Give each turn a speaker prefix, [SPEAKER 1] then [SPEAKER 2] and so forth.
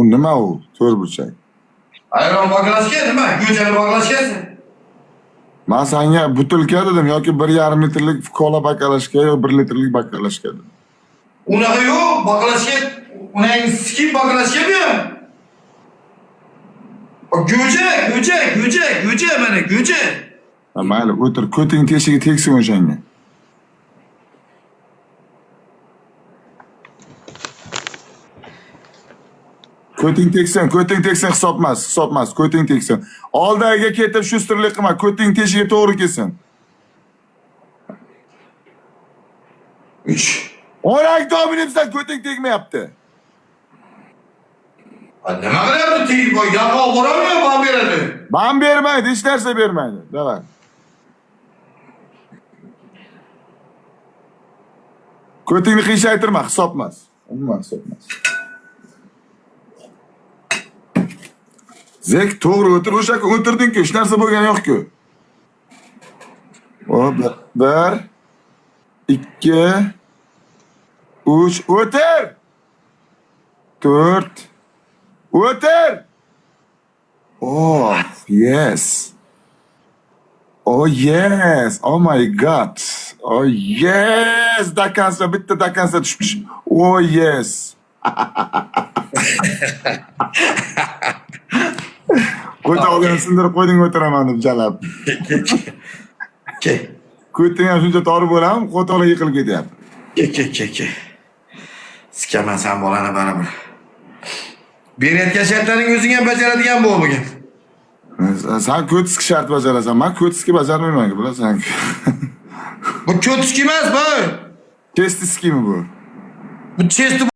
[SPEAKER 1] U nima u? To'rtburchak.
[SPEAKER 2] Ayron bog'lashga nima? Go'jani bog'lashgasi?
[SPEAKER 1] Men senga butilka dedim yoki 1,5 litrlik kola bakalashga yo 1 litrlik bakalashga dedim.
[SPEAKER 2] Unaqa yo'q, bog'lashga, uning skip bog'lashga ham. Go'ja mana go'ja.
[SPEAKER 1] Mayli, o'tir, ko'ting teshiga tegsin o'shanga. Ko'ting tegsin hisobmas, ko'ting tegsin. Oldiga ketib shusterlik qilma, ko'ting teshiga to'g'ri kelsin.
[SPEAKER 2] 3.
[SPEAKER 1] O'rak dominimsan, ko'ting tegmayapti.
[SPEAKER 2] Nima qilyapti? Tegib qo'y, yaqa bo'rammi, ban beradi.
[SPEAKER 1] Ban bermaydi, hech narsa bermaydi. Davay. Ko'tingni qiyshaytirma, hisobmas. Umuman hisobmas. Zek to'g'ri o'tir, o'sha o'tirding-ku, hech narsa bo'lgani yo'q-ku. Hop, 1 2 3 o'tir. 4 o'tir. Oh, yes. Oh yes. Oh my god. Oh yes. Dakansa bitta dakansa tushmish. Oh yes. Qo'tog'ini sindirib qo'yding o'tiraman deb jalab.
[SPEAKER 2] Ke.
[SPEAKER 1] Ko'ting ham shuncha tori bo'ladimi? Qo'toqlar yiqilib ketyapti.
[SPEAKER 2] Ke. Sikaman bolani baribir. Berayotgan shartlaring o'zing ham bajaradigan bo'l bugun.
[SPEAKER 1] Sen ko'tiski shart bajarasan. Men ko'tiski bajarmayman, bilasan.
[SPEAKER 2] Bu ko'tiski emas bu.
[SPEAKER 1] Testiskimi bu?
[SPEAKER 2] Bu chesti